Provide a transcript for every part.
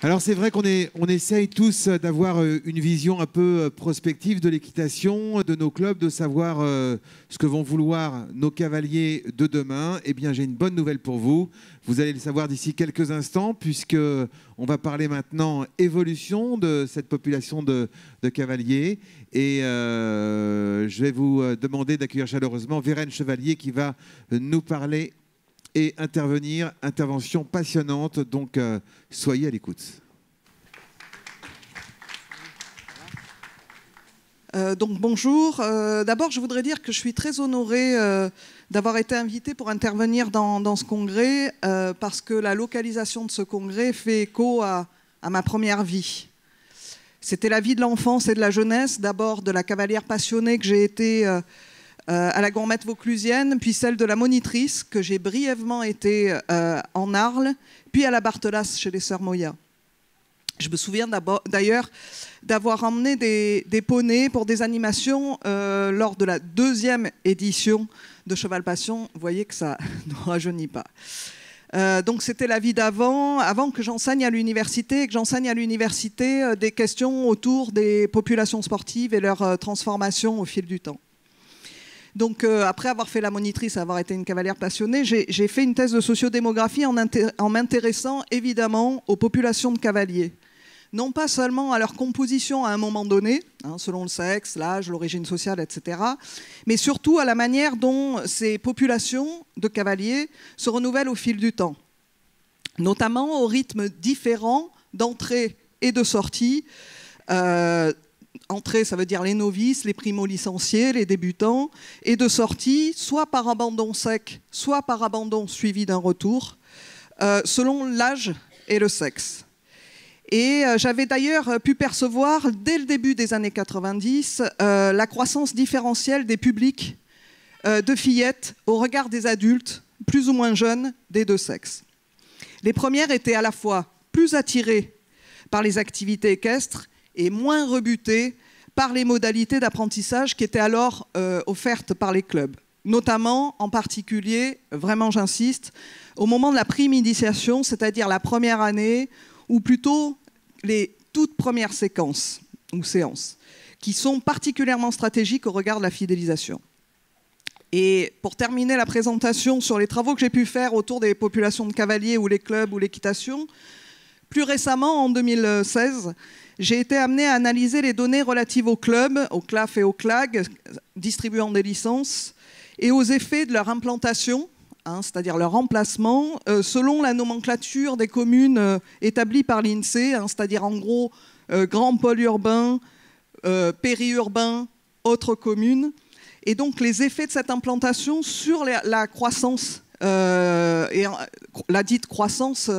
Alors c'est vrai on essaye tous d'avoir une vision un peu prospective de l'équitation, de nos clubs, de savoir ce que vont vouloir nos cavaliers de demain. Eh bien j'ai une bonne nouvelle pour vous. Vous allez le savoir d'ici quelques instants, puisque on va parler maintenant évolution de cette population de cavaliers. Et je vais vous demander d'accueillir chaleureusement Vérène Chevalier qui va nous parler et intervenir. Intervention passionnante, donc soyez à l'écoute. Donc bonjour. D'abord, je voudrais dire que je suis très honorée d'avoir été invitée pour intervenir dans ce congrès parce que la localisation de ce congrès fait écho à ma première vie. C'était la vie de l'enfance et de la jeunesse, d'abord de la cavalière passionnée que j'ai été à la Gourmette Vauclusienne, puis celle de la monitrice que j'ai brièvement été en Arles, puis à la Barthelas chez les Sœurs Moya. Je me souviens d'ailleurs d'avoir emmené des poneys pour des animations lors de la 2e édition de Cheval Passion. Vous voyez que ça ne rajeunit pas. Donc c'était la vie avant que j'enseigne à l'université, et que j'enseigne à l'université des questions autour des populations sportives et leur transformation au fil du temps. Donc après avoir fait la monitrice, avoir été une cavalière passionnée, j'ai fait une thèse de sociodémographie en m'intéressant évidemment aux populations de cavaliers. Non pas seulement à leur composition à un moment donné, selon le sexe, l'âge, l'origine sociale, etc., mais surtout à la manière dont ces populations de cavaliers se renouvellent au fil du temps, notamment au rythme différent d'entrée et de sortie. Entrée, ça veut dire les novices, les primo-licenciés, les débutants, et de sortie, soit par abandon sec, soit par abandon suivi d'un retour, selon l'âge et le sexe. Et j'avais d'ailleurs pu percevoir, dès le début des années 90, la croissance différentielle des publics de fillettes au regard des adultes, plus ou moins jeunes, des deux sexes. Les premières étaient à la fois plus attirées par les activités équestres et moins rebutées par les modalités d'apprentissage qui étaient alors offertes par les clubs. Notamment, en particulier, vraiment j'insiste, au moment de la prime-initiation, c'est-à-dire la première année, ou plutôt les toutes premières séquences ou séances, qui sont particulièrement stratégiques au regard de la fidélisation. Et pour terminer la présentation sur les travaux que j'ai pu faire autour des populations de cavaliers ou les clubs ou l'équitation, plus récemment, en 2016, j'ai été amenée à analyser les données relatives aux clubs, au CLAF et au CLAG, distribuant des licences, et aux effets de leur implantation, c'est-à-dire leur emplacement, selon la nomenclature des communes établies par l'INSEE, c'est-à-dire en gros grands pôles urbains, périurbains, autres communes, et donc les effets de cette implantation sur la croissance, et la dite croissance,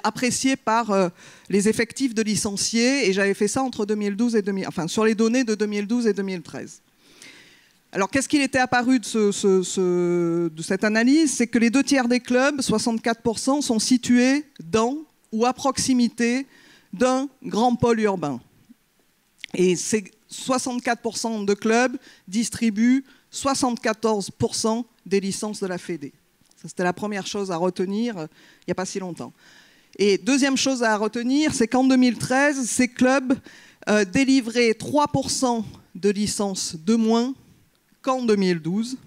appréciée par les effectifs de licenciés, et j'avais fait ça entre 2012 et sur les données de 2012 et 2013. Alors, qu'est-ce qu'il était apparu de cette analyse? C'est que les 2/3 des clubs, 64%, sont situés dans ou à proximité d'un grand pôle urbain. Et ces 64% de clubs distribuent 74% des licences de la Fédé. Ça, c'était la première chose à retenir il n'y a pas si longtemps. Et deuxième chose à retenir, c'est qu'en 2013, ces clubs délivraient 3% de licences de moins qu'en 2012,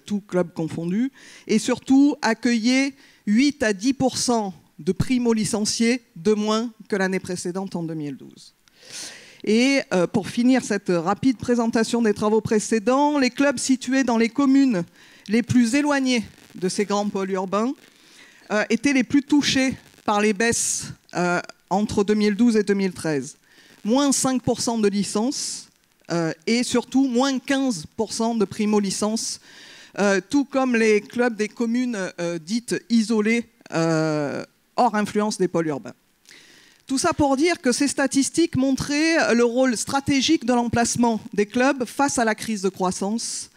tous clubs confondus, et surtout accueillait 8 à 10% de primo-licenciés de moins que l'année précédente en 2012. Et pour finir cette rapide présentation des travaux précédents, les clubs situés dans les communes les plus éloignées de ces grands pôles urbains étaient les plus touchés par les baisses entre 2012 et 2013. Moins 5% de licences, et surtout moins 15% de primo-licences, tout comme les clubs des communes dites isolées, hors influence des pôles urbains. Tout ça pour dire que ces statistiques montraient le rôle stratégique de l'emplacement des clubs face à la crise de croissance,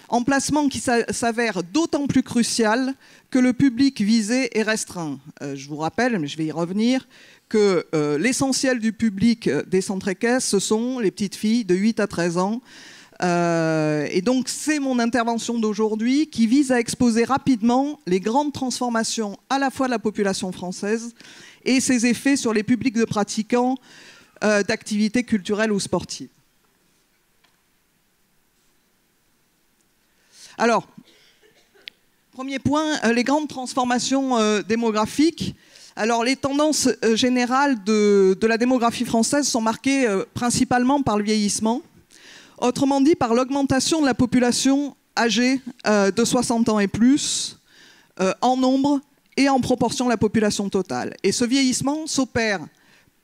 emplacement qui s'avère d'autant plus crucial que le public visé est restreint. Je vous rappelle, mais je vais y revenir, que l'essentiel du public des centres équestres, ce sont les petites filles de 8 à 13 ans. Et donc, c'est mon intervention d'aujourd'hui qui vise à exposer rapidement les grandes transformations à la fois de la population française et ses effets sur les publics de pratiquants d'activités culturelles ou sportives. Alors, premier point, les grandes transformations démographiques. Alors, les tendances générales de la démographie française sont marquées principalement par le vieillissement. Autrement dit, par l'augmentation de la population âgée de 60 ans et plus, en nombre et en proportion de la population totale. Et ce vieillissement s'opère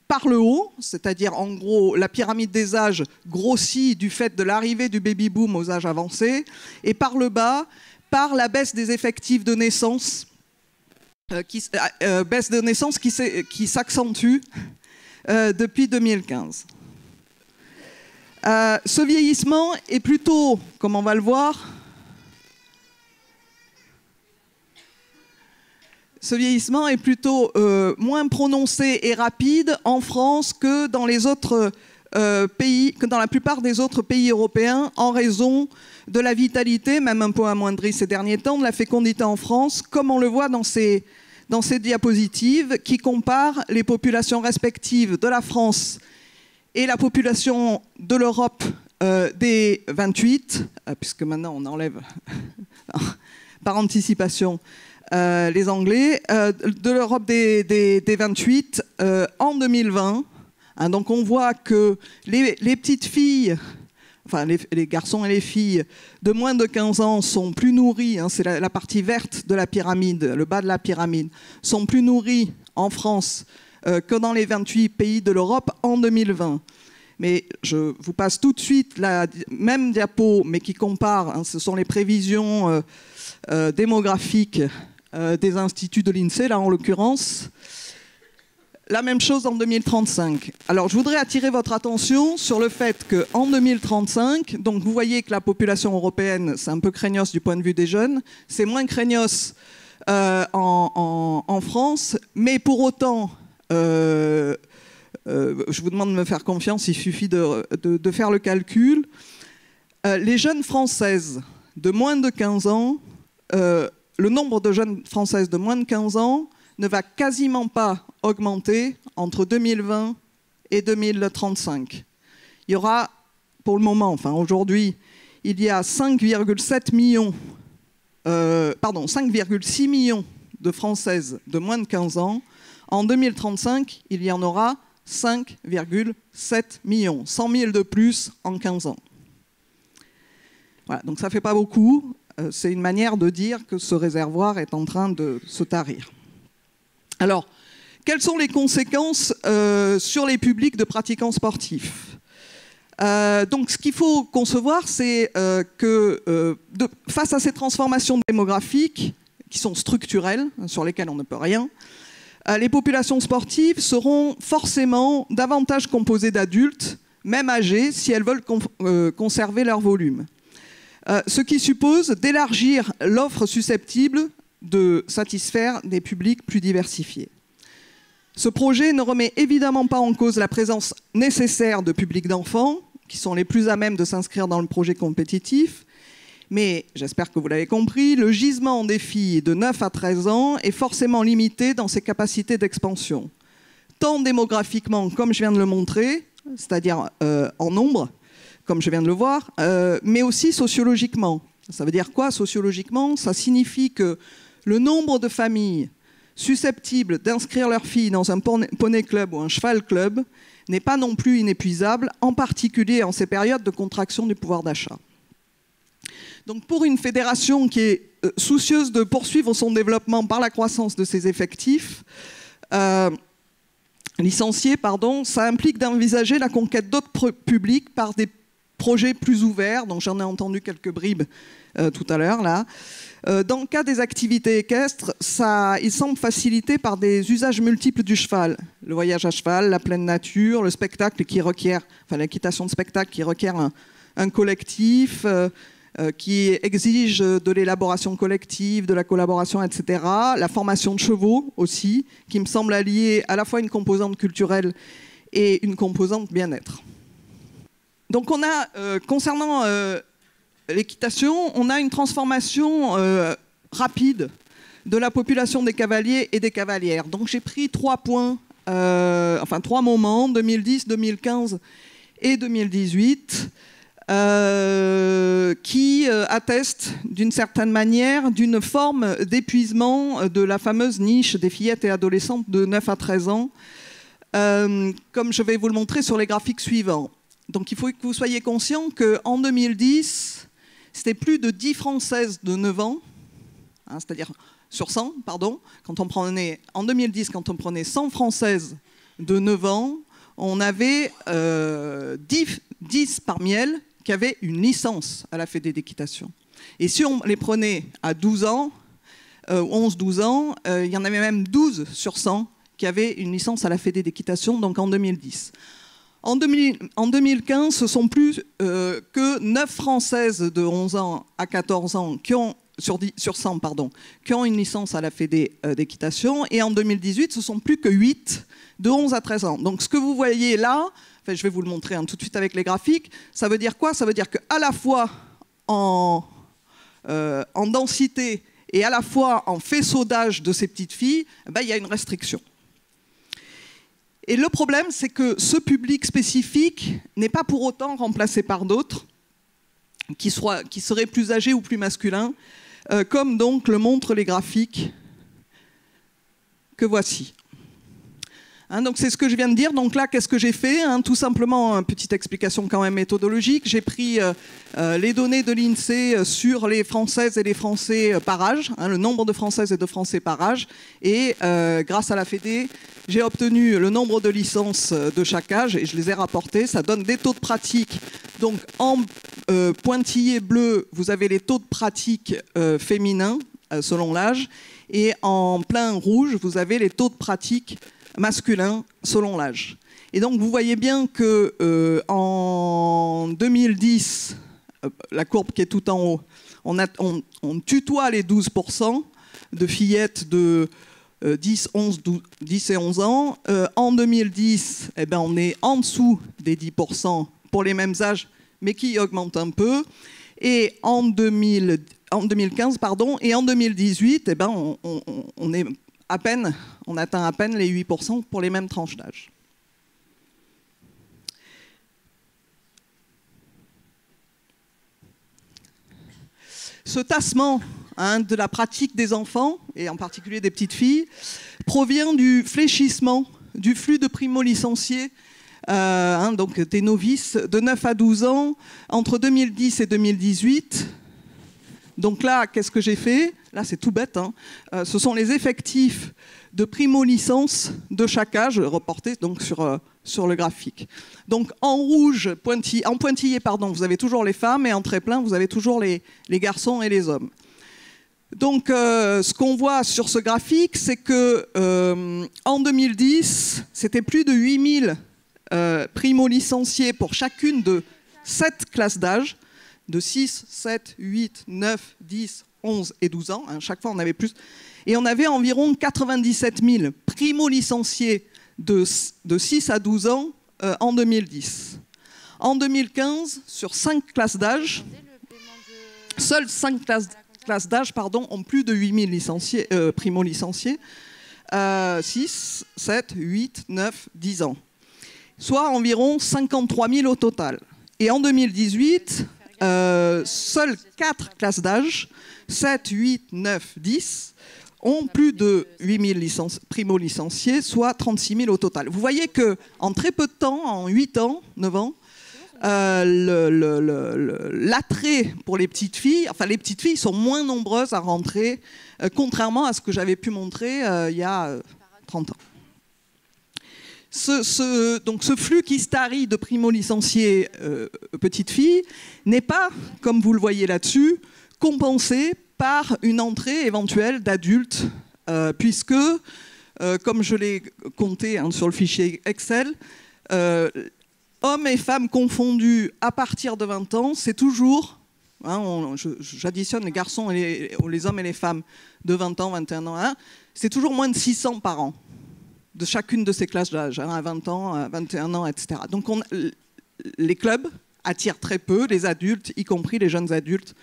par le haut, c'est-à-dire en gros la pyramide des âges grossit du fait de l'arrivée du baby-boom aux âges avancés, et par le bas, par la baisse des effectifs de naissance, baisse de naissance qui s'accentue depuis 2015. Ce vieillissement est plutôt, comme on va le voir, moins prononcé et rapide en France que dans les autres pays, que dans la plupart des autres pays européens, en raison de la vitalité, même un peu amoindrie ces derniers temps, de la fécondité en France, comme on le voit dans ces diapositives qui comparent les populations respectives de la France et la population de l'Europe des 28, puisque maintenant on enlève par anticipation les Anglais, de l'Europe des 28 en 2020. Hein, donc on voit que les petites filles, enfin les garçons et les filles de moins de 15 ans sont plus nourris, hein, c'est la partie verte de la pyramide, le bas de la pyramide, sont plus nourris en France que dans les 28 pays de l'Europe en 2020. Mais je vous passe tout de suite la même diapo, mais qui compare, hein, ce sont les prévisions démographiques des instituts de l'INSEE, là en l'occurrence. La même chose en 2035. Alors je voudrais attirer votre attention sur le fait qu'en 2035, donc vous voyez que la population européenne, c'est un peu craignos du point de vue des jeunes, c'est moins craignos en France, mais pour autant, je vous demande de me faire confiance, il suffit de faire le calcul. Les jeunes françaises de moins de 15 ans, le nombre de jeunes françaises de moins de 15 ans ne va quasiment pas augmenter entre 2020 et 2035. Il y aura, pour le moment, enfin aujourd'hui, il y a 5,6 millions de Françaises de moins de 15 ans. En 2035, il y en aura 5,7 millions, 100 000 de plus en 15 ans. Voilà, donc ça ne fait pas beaucoup. C'est une manière de dire que ce réservoir est en train de se tarir. Alors, quelles sont les conséquences sur les publics de pratiquants sportifs ? Donc, ce qu'il faut concevoir, c'est que face à ces transformations démographiques, qui sont structurelles, sur lesquelles on ne peut rien, les populations sportives seront forcément davantage composées d'adultes, même âgés, si elles veulent conserver leur volume. Ce qui suppose d'élargir l'offre susceptible de satisfaire des publics plus diversifiés. Ce projet ne remet évidemment pas en cause la présence nécessaire de publics d'enfants, qui sont les plus à même de s'inscrire dans le projet compétitif, mais j'espère que vous l'avez compris, le gisement des filles de 9 à 13 ans est forcément limité dans ses capacités d'expansion, tant démographiquement, comme je viens de le montrer, c'est-à-dire en nombre, comme je viens de le voir, mais aussi sociologiquement. Ça veut dire quoi sociologiquement? Ça signifie que le nombre de familles susceptibles d'inscrire leurs filles dans un poney club ou un cheval club n'est pas non plus inépuisable, en particulier en ces périodes de contraction du pouvoir d'achat. Donc pour une fédération qui est soucieuse de poursuivre son développement par la croissance de ses effectifs, licenciés, ça implique d'envisager la conquête d'autres publics par des projets plus ouverts, donc j'en ai entendu quelques bribes tout à l'heure là. Dans le cas des activités équestres, il semble facilité par des usages multiples du cheval. Le voyage à cheval, la pleine nature, le spectacle qui requiert, enfin l'équitation de spectacle qui requiert un collectif, qui exige de l'élaboration collective, de la collaboration, etc. La formation de chevaux aussi, qui me semble allier à la fois une composante culturelle et une composante bien-être. Donc on a, concernant l'équitation, on a une transformation rapide de la population des cavaliers et des cavalières. Donc j'ai pris 3 points, enfin 3 moments, 2010, 2015 et 2018, qui attestent d'une certaine manière d'une forme d'épuisement de la fameuse niche des fillettes et adolescentes de 9 à 13 ans, comme je vais vous le montrer sur les graphiques suivants. Donc il faut que vous soyez conscient qu'en 2010, c'était plus de 10 Françaises de 9 ans, hein, c'est-à-dire sur 100, pardon, quand on prenait, en 2010, quand on prenait 100 Françaises de 9 ans, on avait 10 parmi elles qui avaient une licence à la Fédé d'équitation. Et si on les prenait à 12 ans, 11-12 ans, il y en avait même 12 sur 100 qui avaient une licence à la Fédé d'équitation, donc en 2010. En 2015, ce sont plus que 9 Françaises de 11 ans à 14 ans qui ont, sur 100, pardon, qui ont une licence à la Fédé d'équitation. Et en 2018, ce sont plus que 8 de 11 à 13 ans. Donc ce que vous voyez là, enfin, je vais vous le montrer tout de suite avec les graphiques, ça veut dire quoi? Ça veut dire qu'à la fois en densité et à la fois en faisceau d'âge de ces petites filles, ben, il y a une restriction. Et le problème, c'est que ce public spécifique n'est pas pour autant remplacé par d'autres qui seraient plus âgés ou plus masculins, comme donc le montrent les graphiques que voici. Hein, donc c'est ce que je viens de dire. Donc là, qu'est-ce que j'ai fait? Tout simplement, une petite explication quand même méthodologique. J'ai pris les données de l'INSEE sur les Françaises et les Français par âge, le nombre de Françaises et de Français par âge. Et grâce à la Fédé, j'ai obtenu le nombre de licences de chaque âge et je les ai rapportés. Ça donne des taux de pratique. Donc en pointillé bleu, vous avez les taux de pratique féminins selon l'âge. Et en plein rouge, vous avez les taux de pratique masculin selon l'âge. Et donc vous voyez bien que en 2010, la courbe qui est tout en haut, on tutoie les 12% de fillettes de 10 et 11 ans. En 2010, eh ben, on est en dessous des 10% pour les mêmes âges, mais qui augmente un peu. Et en 2015, pardon, et en 2018, eh ben, on est on atteint à peine les 8% pour les mêmes tranches d'âge. Ce tassement de la pratique des enfants, et en particulier des petites filles, provient du fléchissement du flux de primo-licenciés, donc des novices de 9 à 12 ans, entre 2010 et 2018. Donc là, qu'est-ce que j'ai fait? Là, c'est tout bête. Ce sont les effectifs de primo-licence de chaque âge, reportés donc sur le graphique. Donc en rouge, en pointillé, pardon, vous avez toujours les femmes, et en trait plein, vous avez toujours les garçons et les hommes. Donc ce qu'on voit sur ce graphique, c'est que en 2010, c'était plus de 8000 primo-licenciés pour chacune de 7 classes d'âge, de 6, 7, 8, 9, 10, 11 et 12 ans. Chaque fois, on avait plus. Et on avait environ 97 000 primo-licenciés de 6 à 12 ans en 2010. En 2015, sur 5 classes d'âge, seules 5 classes d'âge ont plus de 8 000 primo-licenciés. 6, 7, 8, 9, 10 ans. Soit environ 53 000 au total. Et en 2018... seules 4 classes d'âge, 7, 8, 9, 10, ont plus de 8 000 primo-licenciés, soit 36 000 au total. Vous voyez qu'en très peu de temps, en 8 ans, 9 ans, l'attrait pour les petites filles, enfin les petites filles sont moins nombreuses à rentrer, contrairement à ce que j'avais pu montrer il y a 30 ans. Donc ce flux qui starie de primo-licenciés petites filles n'est pas, comme vous le voyez là-dessus, compensé par une entrée éventuelle d'adultes, puisque, comme je l'ai compté sur le fichier Excel, hommes et femmes confondus à partir de 20 ans, c'est toujours, j'additionne les garçons et les hommes et les femmes de 20 ans, 21 ans, c'est toujours moins de 600 par an, de chacune de ces classes d'âge, à 20 ans, à 21 ans, etc. Donc les clubs attirent très peu les adultes, y compris les jeunes adultes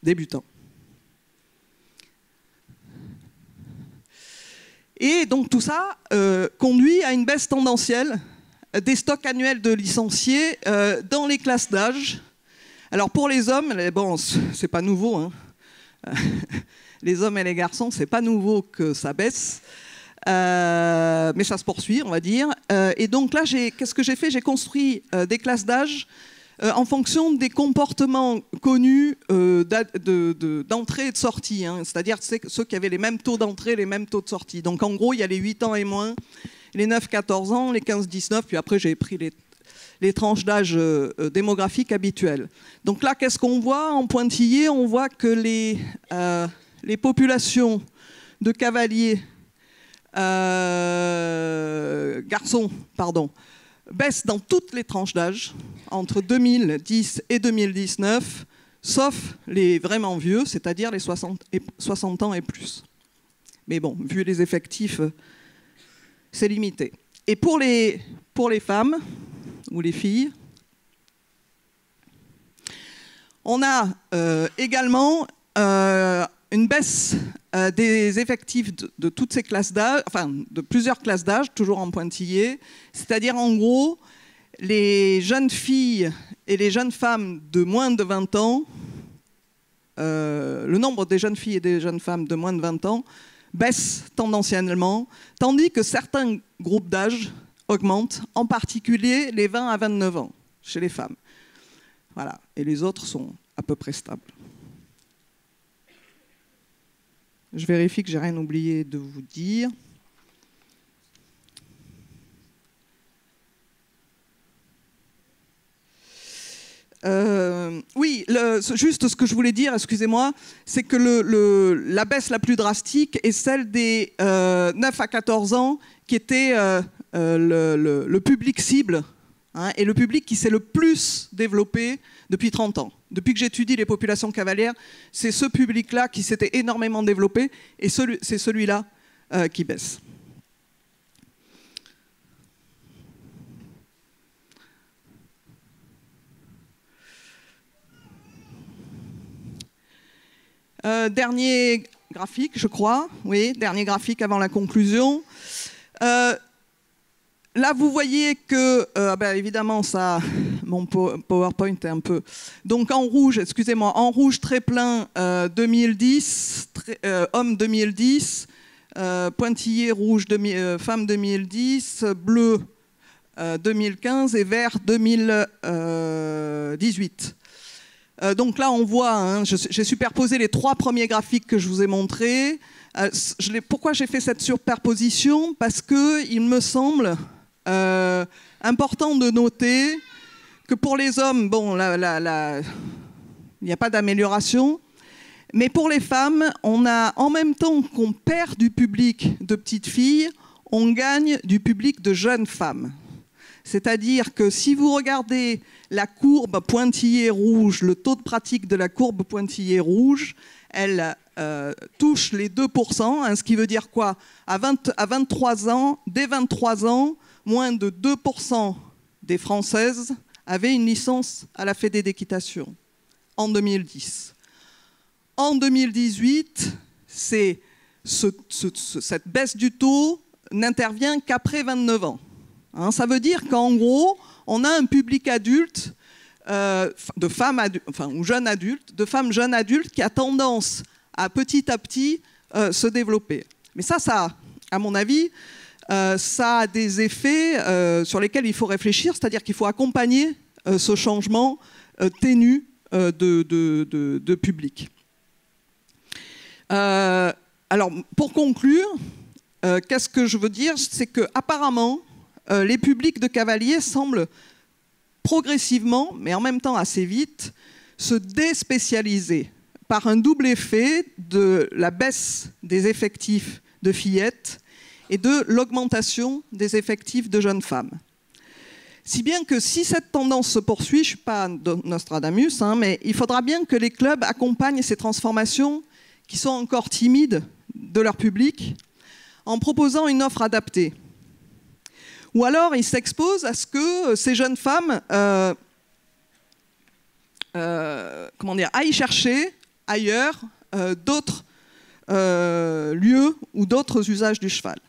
débutants. Et donc tout ça conduit à une baisse tendancielle des stocks annuels de licenciés dans les classes d'âge. Alors pour les hommes, bon, c'est pas nouveau, hein. Les hommes et les garçons, c'est pas nouveau que ça baisse, mais ça se poursuit, on va dire. Et donc là, qu'est-ce que j'ai fait? J'ai construit des classes d'âge en fonction des comportements connus d'entrée et de sortie, hein. C'est-à-dire ceux qui avaient les mêmes taux d'entrée, les mêmes taux de sortie. Donc en gros, il y a les 8 ans et moins, les 9-14 ans, les 15-19, puis après j'ai pris les tranches d'âge démographiques habituelles. Donc là, qu'est-ce qu'on voit en pointillé? On voit que les populations de cavaliers, garçons, pardon, baissent dans toutes les tranches d'âge, entre 2010 et 2019, sauf les vraiment vieux, c'est-à-dire les 60 ans et plus. Mais bon, vu les effectifs, c'est limité. Et pour les femmes, ou les filles, on a également une baisse des effectifs de toutes ces classes d'âge, enfin de plusieurs classes d'âge, toujours en pointillé, c'est-à-dire en gros, les jeunes filles et les jeunes femmes de moins de 20 ans, le nombre des jeunes filles et des jeunes femmes de moins de 20 ans baisse tendanciellement, tandis que certains groupes d'âge augmentent, en particulier les 20 à 29 ans chez les femmes. Voilà. Et les autres sont à peu près stables. Je vérifie que j'ai rien oublié de vous dire. Oui, juste ce que je voulais dire, excusez-moi, c'est que la baisse la plus drastique est celle des 9 à 14 ans, qui était le public cible, hein, et le public qui s'est le plus développé depuis 30 ans. Depuis que j'étudie les populations cavalières, c'est ce public-là qui s'était énormément développé, et c'est celui-là qui baisse. Dernier graphique, je crois. Oui, dernier graphique avant la conclusion. Là, vous voyez que, évidemment, ça, mon PowerPoint est un peu... Donc en rouge, excusez-moi, en rouge très plein, 2010, homme 2010, pointillé rouge, femme 2010, bleu 2015 et vert 2018. Donc là, on voit, hein, j'ai superposé les 3 premiers graphiques que je vous ai montrés. Pourquoi j'ai fait cette superposition? Parce qu'il me semble important de noter que pour les hommes, bon, il n'y a pas d'amélioration. Mais pour les femmes, on a, en même temps qu'on perd du public de petites filles, on gagne du public de jeunes femmes. C'est-à-dire que si vous regardez la courbe pointillée rouge, le taux de pratique de la courbe pointillée rouge, elle touche les 2%, hein, ce qui veut dire quoi? À 23 ans, dès 23 ans, moins de 2% des Françaises avaient une licence à la Fédé d'équitation en 2010. En 2018, cette baisse du taux n'intervient qu'après 29 ans. Hein, ça veut dire qu'en gros, on a un public adulte, de femmes ou jeunes adultes, de femmes jeunes adultes qui a tendance à petit se développer. Mais ça, à mon avis, ça a des effets sur lesquels il faut réfléchir, c'est-à-dire qu'il faut accompagner ce changement ténu de public. Alors, pour conclure, qu'est-ce que je veux dire? C'est qu'apparemment, les publics de cavaliers semblent progressivement, mais en même temps assez vite, se déspécialiser par un double effet de la baisse des effectifs de fillettes et de l'augmentation des effectifs de jeunes femmes. Si bien que si cette tendance se poursuit, je ne suis pas Nostradamus, hein, mais il faudra bien que les clubs accompagnent ces transformations qui sont encore timides de leur public en proposant une offre adaptée. Ou alors, ils s'exposent à ce que ces jeunes femmes aillent chercher ailleurs d'autres lieux ou d'autres usages du cheval.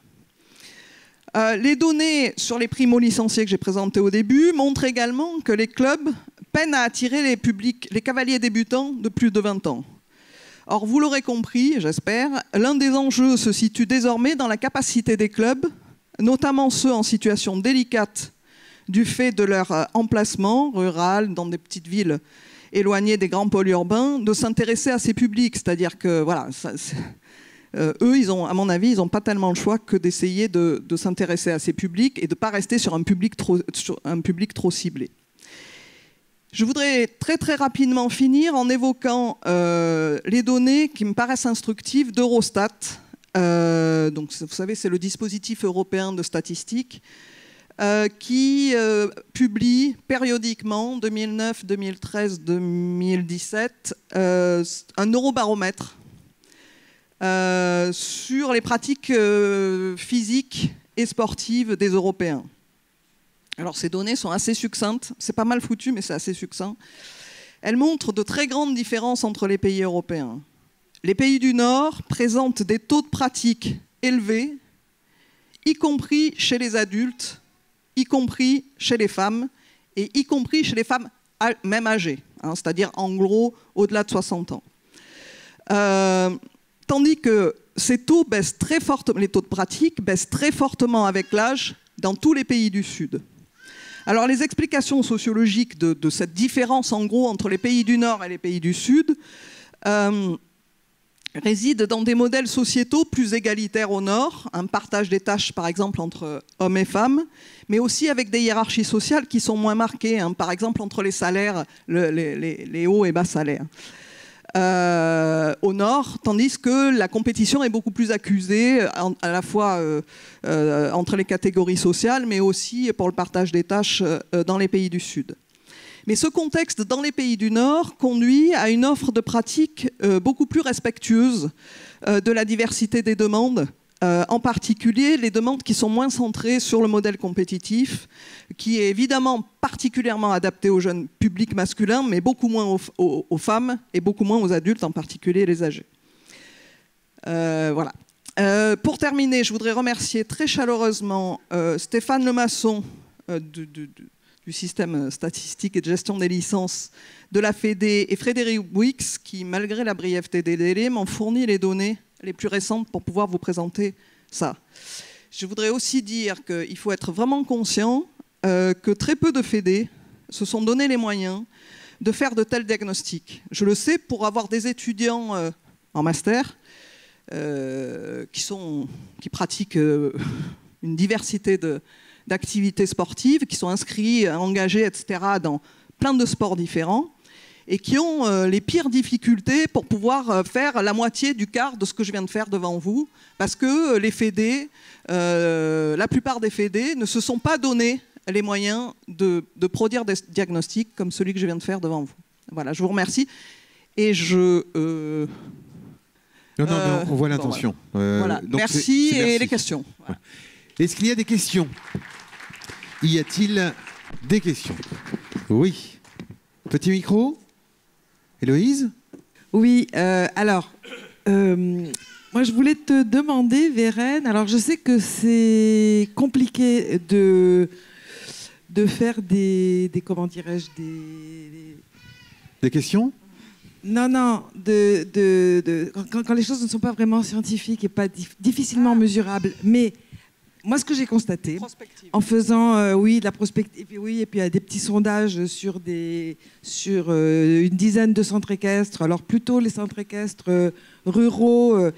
Les données sur les primo-licenciés que j'ai présentées au début montrent également que les clubs peinent à attirer les cavaliers débutants de plus de 20 ans. Or, vous l'aurez compris, j'espère, l'un des enjeux se situe désormais dans la capacité des clubs, notamment ceux en situation délicate du fait de leur emplacement rural dans des petites villes éloignées des grands pôles urbains, de s'intéresser à ces publics. C'est-à-dire que, voilà, eux, à mon avis, ils n'ont pas tellement le choix que d'essayer de s'intéresser à ces publics et de ne pas rester sur un public trop ciblé. Je voudrais très très rapidement finir en évoquant les données qui me paraissent instructives d'Eurostat. Donc, vous savez, c'est le dispositif européen de statistique qui publie périodiquement, 2009, 2013, 2017, un eurobaromètre sur les pratiques physiques et sportives des Européens. Alors ces données sont assez succinctes, c'est pas mal foutu mais c'est assez succinct. Elles montrent de très grandes différences entre les pays européens. Les pays du Nord présentent des taux de pratique élevés, y compris chez les adultes, y compris chez les femmes, et y compris chez les femmes même âgées, hein, c'est-à-dire en gros au-delà de 60 ans. Tandis que ces taux baissent très fortement, les taux de pratique baissent très fortement avec l'âge dans tous les pays du Sud. Alors les explications sociologiques de cette différence en gros entre les pays du Nord et les pays du Sud résident dans des modèles sociétaux plus égalitaires au Nord, un partage des tâches par exemple entre hommes et femmes, mais aussi avec des hiérarchies sociales qui sont moins marquées, hein, par exemple entre les salaires, les hauts et bas salaires. Au Nord, tandis que la compétition est beaucoup plus accusée, à la fois entre les catégories sociales, mais aussi pour le partage des tâches dans les pays du Sud. Mais ce contexte dans les pays du Nord conduit à une offre de pratiques beaucoup plus respectueuse de la diversité des demandes, en particulier les demandes qui sont moins centrées sur le modèle compétitif, qui est évidemment particulièrement adapté aux jeunes publics masculins, mais beaucoup moins aux femmes et beaucoup moins aux adultes, en particulier les âgés. Voilà. Pour terminer, je voudrais remercier très chaleureusement Stéphane Lemasson du système statistique et de gestion des licences de la FEDE et Frédéric Wix qui, malgré la brièveté des délais, m'ont fourni les données les plus récentes pour pouvoir vous présenter ça. Je voudrais aussi dire qu'il faut être vraiment conscient que très peu de FEDE se sont donné les moyens de faire de tels diagnostics. Je le sais pour avoir des étudiants en master qui pratiquent une diversité d'activités sportives, qui sont inscrits, engagés, etc., dans plein de sports différents, et qui ont les pires difficultés pour pouvoir faire la moitié du quart de ce que je viens de faire devant vous, parce que les FEDE, la plupart des FEDE ne se sont pas donné les moyens de produire des diagnostics comme celui que je viens de faire devant vous. Voilà, je vous remercie. Et je... Non, on voit l'intention. Voilà. Merci et les questions. Voilà. Est-ce qu'il y a des questions? Y a-t-il des questions? Oui. Petit micro. Héloïse? Oui, alors, moi je voulais te demander, Vérène, alors je sais que c'est compliqué de faire comment dirais-je, des questions? Non, quand les choses ne sont pas vraiment scientifiques et pas difficilement mesurables, mais moi, ce que j'ai constaté, en faisant de la prospective, et puis des petits sondages sur une dizaine de centres équestres, alors plutôt les centres équestres ruraux,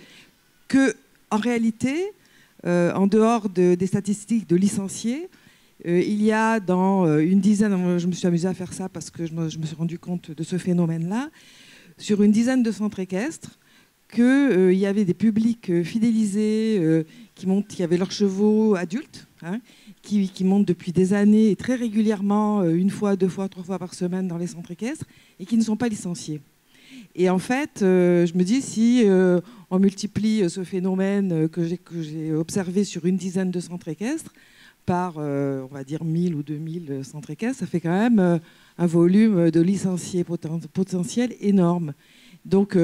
que en réalité, en dehors des statistiques de licenciés, il y a dans une dizaine, je me suis amusée à faire ça parce que je me suis rendu compte de ce phénomène-là, sur une dizaine de centres équestres, qu'il y avait des publics fidélisés qui avaient leurs chevaux adultes, hein, qui montent depuis des années et très régulièrement, une fois, 2 fois, 3 fois par semaine dans les centres équestres, et qui ne sont pas licenciés. Et en fait, je me dis, si on multiplie ce phénomène que j'ai observé sur une dizaine de centres équestres par, on va dire, 1000 ou 2000 centres équestres, ça fait quand même un volume de licenciés potentiels énorme. Donc,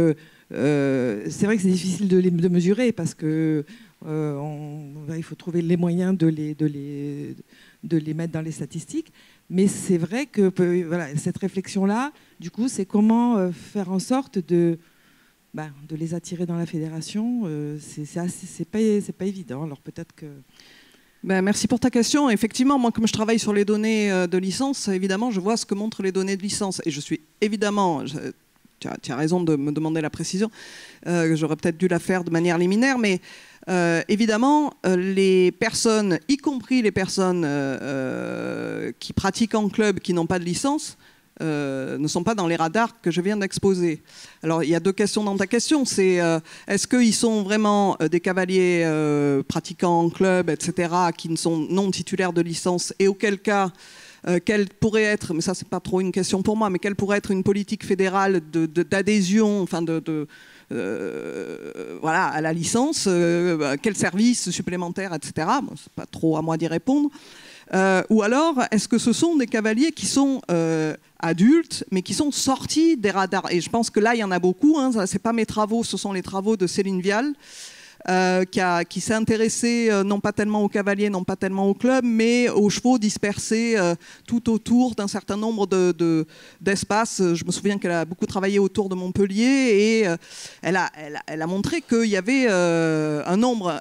c'est vrai que c'est difficile de mesurer parce que il faut trouver les moyens de les mettre dans les statistiques. Mais c'est vrai que voilà, cette réflexion-là, du coup, c'est comment faire en sorte de les attirer dans la fédération. C'est pas évident. Alors peut-être que... Merci pour ta question. Effectivement, moi, comme je travaille sur les données de licence, évidemment, je vois ce que montrent les données de licence. Et je suis évidemment... Tu as raison de me demander la précision. J'aurais peut-être dû la faire de manière liminaire, mais évidemment, les personnes, y compris les personnes qui pratiquent en club, qui n'ont pas de licence, ne sont pas dans les radars que je viens d'exposer. Alors, il y a 2 questions dans ta question. C'est est-ce qu'ils sont vraiment des cavaliers pratiquants en club, etc., qui ne sont non titulaires de licence, et auquel cas... quelle pourrait être, mais ça c'est pas trop une question pour moi, mais quelle pourrait être une politique fédérale d'adhésion, enfin voilà, à la licence, quel service supplémentaire, etc. Bon, c'est pas trop à moi d'y répondre. Ou alors, est-ce que ce sont des cavaliers qui sont adultes, mais qui sont sortis des radars? Et je pense que là, il y en a beaucoup. Hein, c'est pas mes travaux, ce sont les travaux de Céline Vial. Qui s'est intéressé non pas tellement aux cavaliers, non pas tellement au club, mais aux chevaux dispersés tout autour d'un certain nombre d'espaces. Je me souviens qu'elle a beaucoup travaillé autour de Montpellier et elle a montré qu'il y avait un nombre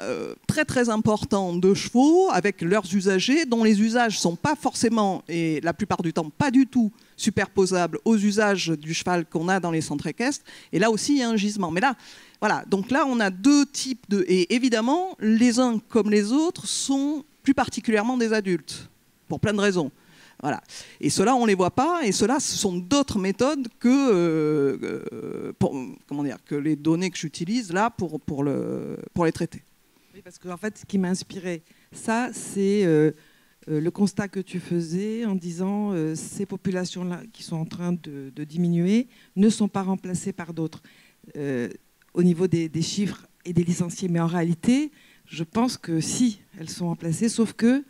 très très important de chevaux avec leurs usagers, dont les usages ne sont pas forcément, et la plupart du temps pas du tout, superposables aux usages du cheval qu'on a dans les centres équestres. Et là aussi, il y a un gisement. Mais là, voilà, donc là, on a 2 types de... Et évidemment, les uns comme les autres sont plus particulièrement des adultes, pour plein de raisons. Voilà. Et ceux-là, on ne les voit pas, et ceux-là, ce sont d'autres méthodes que les données que j'utilise là pour les traiter. Oui, parce qu'en fait, ce qui m'a inspiré, ça, c'est le constat que tu faisais en disant ces populations-là qui sont en train de diminuer ne sont pas remplacées par d'autres. Au niveau des chiffres et des licenciés. Mais en réalité, je pense que si, elles sont remplacées, sauf que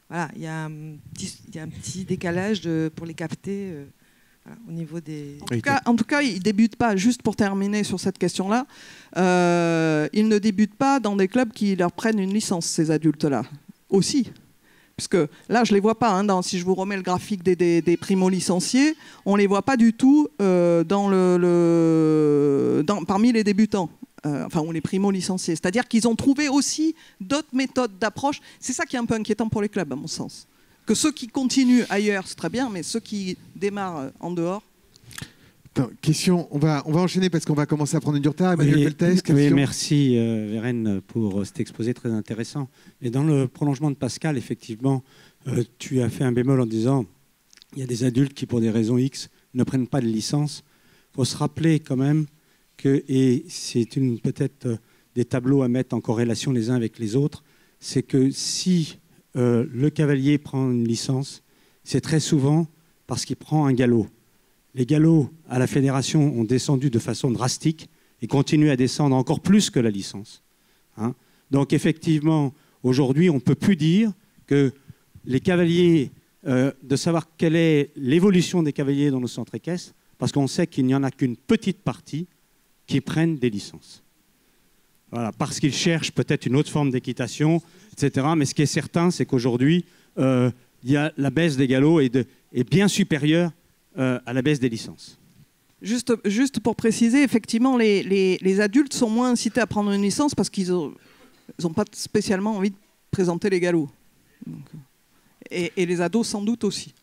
voilà, il y a un petit décalage pour les capter voilà, au niveau des... En tout cas, ils ne débutent pas, juste pour terminer sur cette question-là, ils ne débutent pas dans des clubs qui leur prennent une licence, ces adultes-là, aussi. Puisque là, je ne les vois pas. Hein, si je vous remets le graphique des primo-licenciés, on ne les voit pas du tout parmi les débutants, ou les primo-licenciés. C'est-à-dire qu'ils ont trouvé aussi d'autres méthodes d'approche. C'est ça qui est un peu inquiétant pour les clubs, à mon sens. Que ceux qui continuent ailleurs, c'est très bien, mais ceux qui démarrent en dehors... Question, on va enchaîner parce qu'on va commencer à prendre du retard. Emmanuel Peltès, oui, merci Vérène pour cet exposé très intéressant. Et dans le prolongement de Pascal, effectivement, tu as fait un bémol en disant il y a des adultes qui, pour des raisons X, ne prennent pas de licence. Il faut se rappeler quand même que, et c'est peut-être des tableaux à mettre en corrélation les uns avec les autres, c'est que si le cavalier prend une licence, c'est très souvent parce qu'il prend un galop. Les galops à la fédération ont descendu de façon drastique et continuent à descendre encore plus que la licence. Hein. Donc effectivement, aujourd'hui, on ne peut plus dire que les cavaliers, de savoir quelle est l'évolution des cavaliers dans nos centres équestres, parce qu'on sait qu'il n'y en a qu'une petite partie qui prennent des licences. Voilà, parce qu'ils cherchent peut-être une autre forme d'équitation, etc. Mais ce qui est certain, c'est qu'aujourd'hui, la baisse des galops est bien supérieure à la baisse des licences. Juste pour préciser, effectivement, les adultes sont moins incités à prendre une licence parce qu'ils n'ont pas spécialement envie de présenter les galops. Donc, et les ados, sans doute aussi.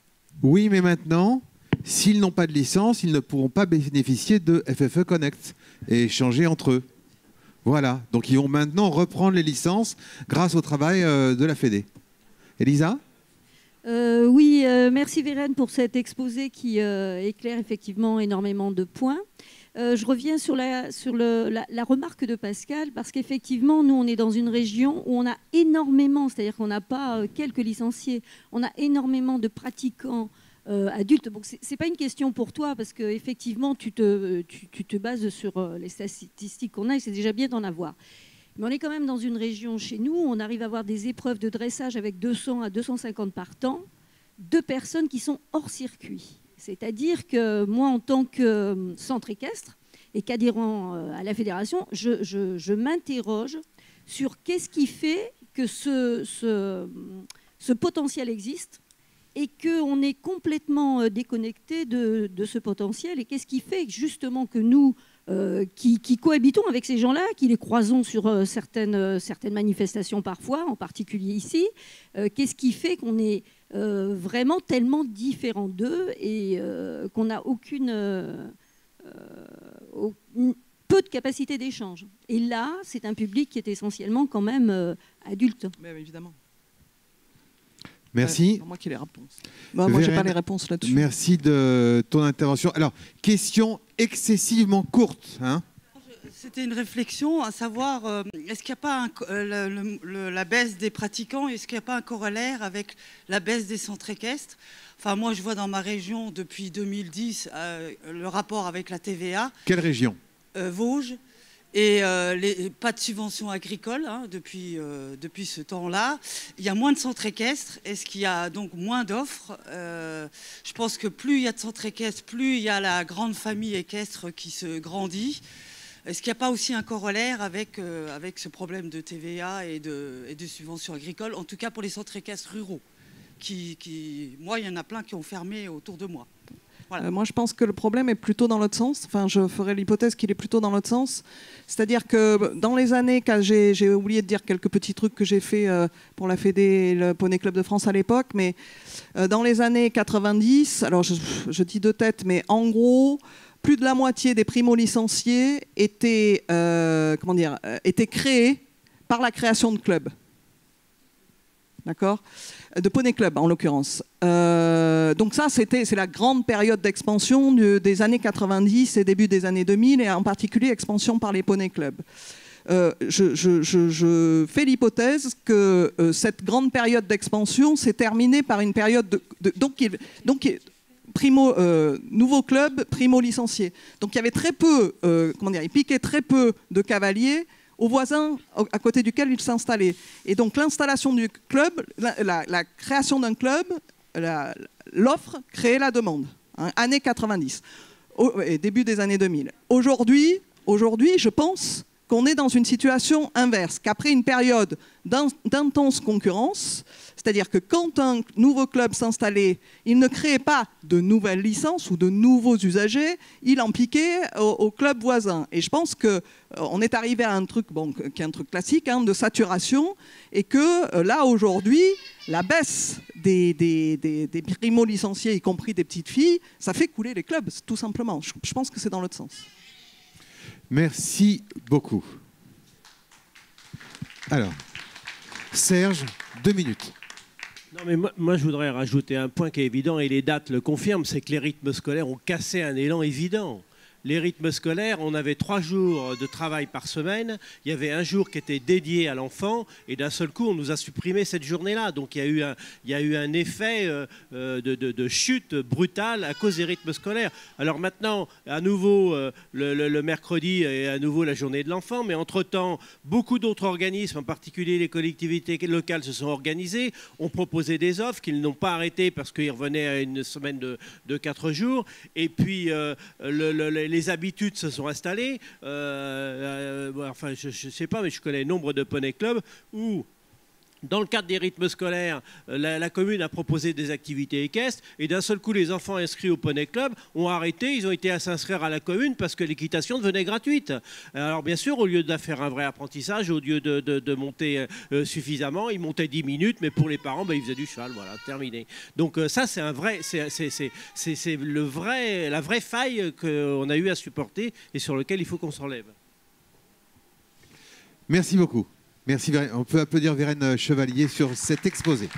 Oui, mais maintenant, s'ils n'ont pas de licence, ils ne pourront pas bénéficier de FFE Connect et échanger entre eux. Voilà, donc ils vont maintenant reprendre les licences grâce au travail de la Fédé. Elisa ? Oui, merci Vérène pour cet exposé qui éclaire effectivement énormément de points. Je reviens sur la remarque de Pascal, parce qu'effectivement, nous, on est dans une région où on a énormément, c'est-à-dire qu'on n'a pas quelques licenciés, on a énormément de pratiquants adultes. Donc, ce n'est pas une question pour toi, parce qu'effectivement, tu te bases sur les statistiques qu'on a, et c'est déjà bien d'en avoir. Mais on est quand même dans une région chez nous, on arrive à avoir des épreuves de dressage avec 200 à 250 partants, de personnes qui sont hors circuit. C'est-à-dire que moi, en tant que centre équestre, et qu'adhérent à la fédération, je m'interroge sur qu'est-ce qui fait que ce potentiel existe et qu'on est complètement déconnecté de ce potentiel. Et qu'est-ce qui fait justement que nous, qui cohabitons avec ces gens-là, qui les croisons sur certaines manifestations parfois, en particulier ici, qu'est-ce qui fait qu'on est vraiment tellement différents d'eux et qu'on n'a peu de capacité d'échange. Et là, c'est un public qui est essentiellement quand même adulte. Mais évidemment. Merci. C'est moi qui ai les réponses. Moi, je n'ai pas les réponses là-dessus. Merci de ton intervention. Alors, question excessivement courte. Hein. C'était une réflexion à savoir, est-ce qu'il n'y a pas la baisse des pratiquants, est-ce qu'il n'y a pas un corollaire avec la baisse des centres équestres? Enfin, moi, je vois dans ma région, depuis 2010, le rapport avec la TVA. Quelle région? Vosges. Et pas de subventions agricoles depuis ce temps-là. Il y a moins de centres équestres. Est-ce qu'il y a donc moins d'offres? Je pense que plus il y a de centres équestres, plus il y a la grande famille équestre qui se grandit. Est-ce qu'il n'y a pas aussi un corollaire avec ce problème de TVA et de subventions agricoles, en tout cas pour les centres équestres ruraux moi, il y en a plein qui ont fermé autour de moi. Voilà. Moi, je pense que le problème est plutôt dans l'autre sens. Enfin, je ferai l'hypothèse qu'il est plutôt dans l'autre sens. C'est-à-dire que dans les années, j'ai oublié de dire quelques petits trucs que j'ai fait pour la Fédé et le Poney Club de France à l'époque, mais dans les années 90, alors je dis de tête, mais en gros, plus de la moitié des primo-licenciés étaient créés par la création de clubs. D'accord ? De Poney Club en l'occurrence. Donc ça, c'est la grande période d'expansion des années 90 et début des années 2000, et en particulier expansion par les Poney Club. Je fais l'hypothèse que cette grande période d'expansion s'est terminée par une période nouveau club, primo licencié. Donc il y avait très peu, il piquait très peu de cavaliers aux voisins à côté duquel il s'installait. Et donc l'installation du club, la création d'un club, l'offre créait la demande. Années 90, et début des années 2000. Aujourd'hui, je pense qu'on est dans une situation inverse, qu'après une période d'intense concurrence, c'est-à-dire que quand un nouveau club s'installait, il ne créait pas de nouvelles licences ou de nouveaux usagers, il en piquait au club voisin. Et je pense qu'on est arrivé à un truc qui est un truc classique, de saturation, et que là, aujourd'hui, la baisse des primo-licenciés, y compris des petites filles, ça fait couler les clubs, tout simplement. Je pense que c'est dans l'autre sens. Merci beaucoup. Alors, Serge, 2 minutes. Non, mais moi, je voudrais rajouter un point qui est évident, et les dates le confirment, c'est que les rythmes scolaires ont cassé un élan évident. Les rythmes scolaires, on avait 3 jours de travail par semaine, il y avait un jour qui était dédié à l'enfant, et d'un seul coup, on nous a supprimé cette journée-là. Donc il y a eu un effet de chute brutale à cause des rythmes scolaires. Alors maintenant, à nouveau, le mercredi est à nouveau la journée de l'enfant, mais entre-temps, beaucoup d'autres organismes, en particulier les collectivités locales, se sont organisés, ont proposé des offres qu'ils n'ont pas arrêtées parce qu'ils revenaient à une semaine de 4 jours. Et puis, les habitudes se sont installées. Enfin, je ne sais pas, mais je connais nombre de poney clubs où, dans le cadre des rythmes scolaires, la commune a proposé des activités équestres, et d'un seul coup, les enfants inscrits au poney club ont arrêté, ils ont été à s'inscrire à la commune parce que l'équitation devenait gratuite. Alors bien sûr, au lieu de faire un vrai apprentissage, au lieu de monter suffisamment, ils montaient 10 minutes, mais pour les parents, ils faisaient du cheval, voilà, terminé. Donc ça, c'est la vraie faille qu'on a eu à supporter et sur laquelle il faut qu'on s'enlève. Merci beaucoup. Merci, on peut applaudir Vérène Chevalier sur cet exposé.